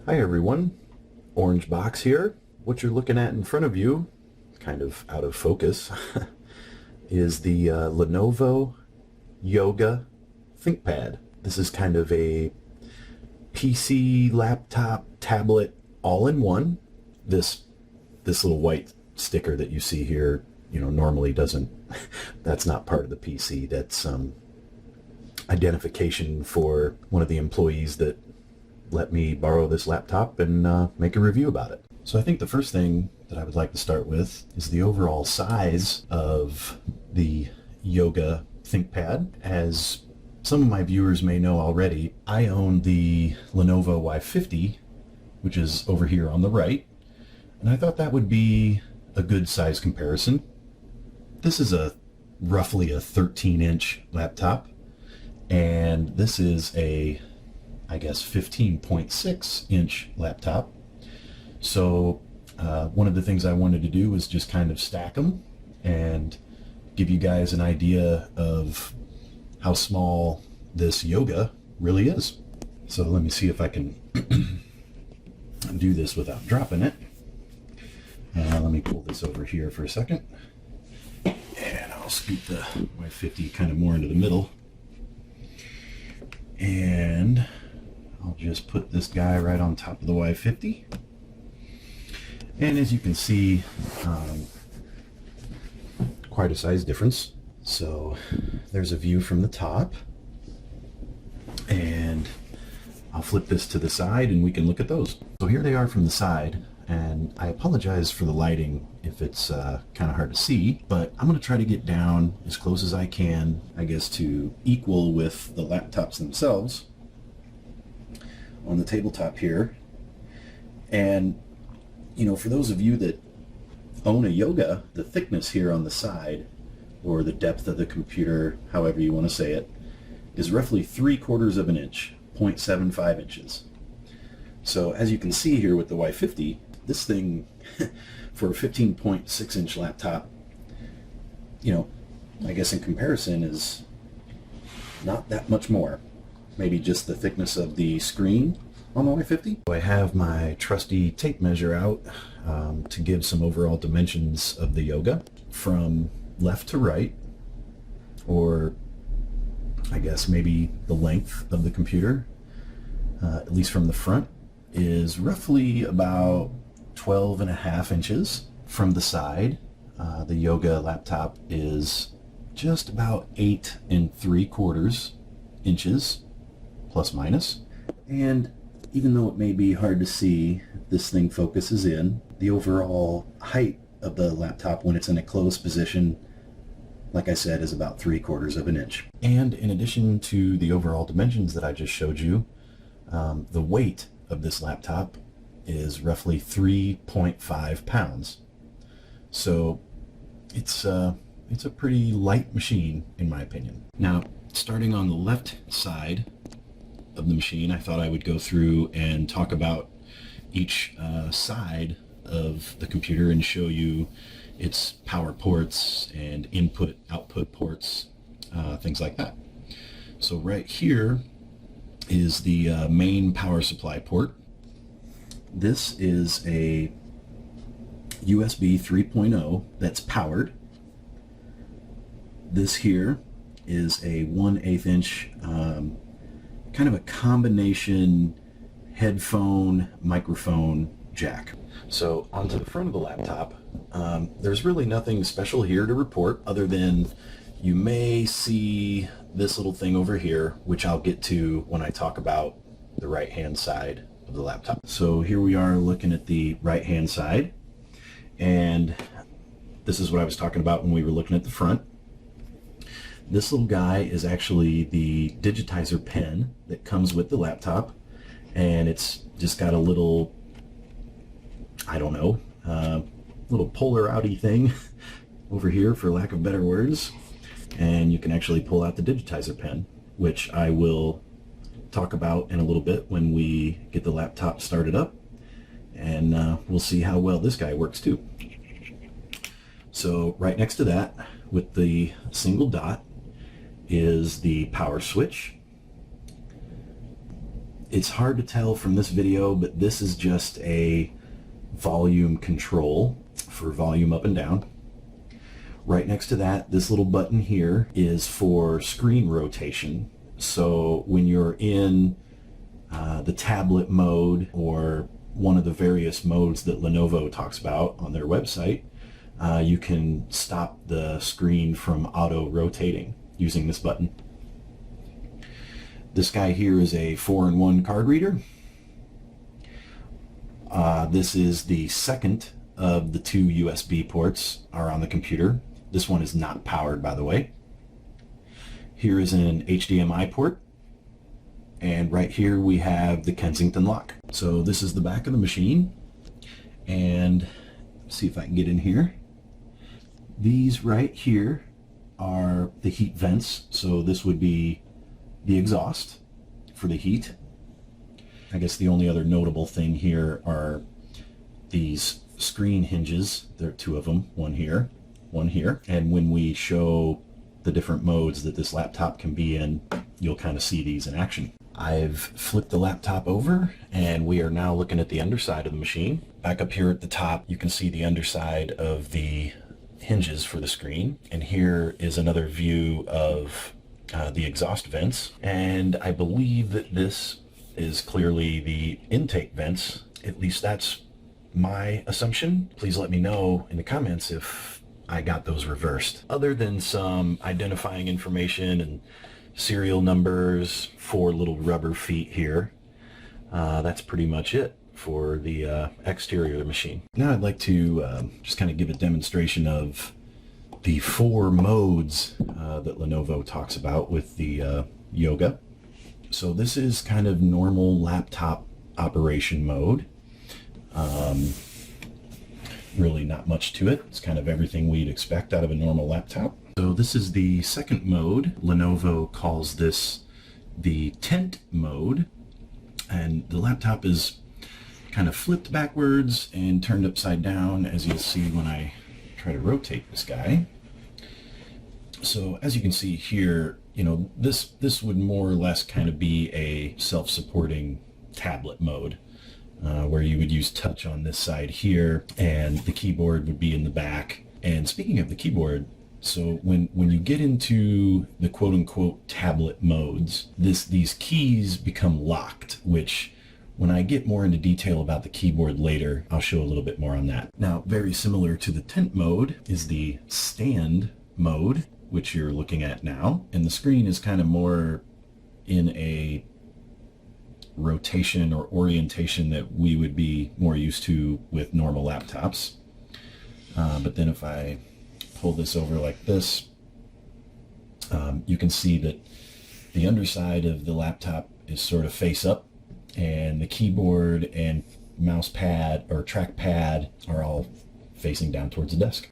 Hi everyone, Orange Box here. What you're looking at in front of you, kind of out of focus, is the Lenovo Yoga ThinkPad. This is kind of a PC, laptop, tablet, all-in-one. This little white sticker that you see here, normally doesn't, that's not part of the PC. That's identification for one of the employees that let me borrow this laptop and make a review about it. So I think the first thing that I would like to start with is the overall size of the Yoga ThinkPad. As some of my viewers may know already, I own the Lenovo Y50, which is over here on the right, and I thought that would be a good size comparison. This is roughly a 13-inch laptop, and this is a, I guess, 15.6-inch laptop. So one of the things I wanted to do was just kind of stack them and give you guys an idea of how small this Yoga really is. So let me see if I can do this without dropping it. Let me pull this over here for a second, and I'll scoot the Y50 kind of more into the middle, and I'll just put this guy right on top of the Y50. And as you can see, quite a size difference. So there's a view from the top, and I'll flip this to the side and we can look at those. So here they are from the side, and I apologize for the lighting if it's kind of hard to see, but I'm going to try to get down as close as I can, I guess, to equal with the laptops themselves on the tabletop here. And for those of you that own a Yoga, the thickness here on the side, or the depth of the computer, however you want to say it, is roughly 3/4 of an inch, 0.75 inches. So as you can see here with the Y50, this thing for a 15.6-inch laptop, I guess in comparison is not that much more. Maybe just the thickness of the screen on the Y50. I have my trusty tape measure out to give some overall dimensions of the Yoga from left to right, or I guess maybe the length of the computer, at least from the front, is roughly about 12.5 inches. From the side, the Yoga laptop is just about 8.75 inches, plus minus. And even though it may be hard to see, this thing focuses in, the overall height of the laptop when it's in a closed position, like I said, is about 3/4 of an inch. And in addition to the overall dimensions that I just showed you, the weight of this laptop is roughly 3.5 pounds. So it's a pretty light machine, in my opinion. Now, starting on the left side of the machine, I thought I would go through and talk about each side of the computer and show you its power ports and input output ports, things like that. So right here is the main power supply port. This is a USB 3.0 that's powered. This here is a 1/8 inch kind of a combination headphone microphone jack. So onto the front of the laptop, there's really nothing special here to report other than you may see this little thing over here, which I'll get to when I talk about the right hand side of the laptop. So here we are looking at the right hand side, and this is what I was talking about when we were looking at the front. This little guy is actually the digitizer pen that comes with the laptop, and it's just got a little, I don't know, little puller outy thing over here, for lack of better words, and you can actually pull out the digitizer pen, which I will talk about in a little bit when we get the laptop started up, and we'll see how well this guy works too. So right next to that, with the single dot, is the power switch. It's hard to tell from this video, but this is just a volume control for volume up and down. Right next to that, this little button here is for screen rotation. So when you're in the tablet mode or one of the various modes that Lenovo talks about on their website, you can stop the screen from auto rotating using this button. This guy here is a 4-in-1 card reader. This is the second of the 2 USB ports are on the computer. This one is not powered, by the way. Here is an HDMI port. And right here we have the Kensington lock. So this is the back of the machine. And see if I can get in here. These right here are the heat vents. So this would be the exhaust for the heat. I guess the only other notable thing here are these screen hinges. There are 2 of them, one here, one here. And when we show the different modes that this laptop can be in, you'll kind of see these in action. I've flipped the laptop over and we are now looking at the underside of the machine. Back up here at the top, you can see the underside of the hinges for the screen. And here is another view of the exhaust vents. And I believe that this is clearly the intake vents. At least that's my assumption. Please let me know in the comments if I got those reversed. Other than some identifying information and serial numbers, 4 little rubber feet here, that's pretty much it for the exterior of the machine. Now I'd like to just kind of give a demonstration of the 4 modes that Lenovo talks about with the Yoga. So this is kind of normal laptop operation mode. Really not much to it. It's kind of everything we'd expect out of a normal laptop. So this is the second mode. Lenovo calls this the tent mode. And the laptop is kind of flipped backwards and turned upside down, as you'll see when I try to rotate this guy. So as you can see here, you know, this would more or less kind of be a self-supporting tablet mode. Where you would use touch on this side here and the keyboard would be in the back. And speaking of the keyboard, so when you get into the quote-unquote tablet modes, these keys become locked, which when I get more into detail about the keyboard later, I'll show a little bit more on that. Now, very similar to the tent mode is the stand mode, which you're looking at now. And the screen is kind of more in a rotation or orientation that we would be more used to with normal laptops. But then if I pull this over like this, you can see that the underside of the laptop is sort of face up, and the keyboard and mouse pad or trackpad are all facing down towards the desk.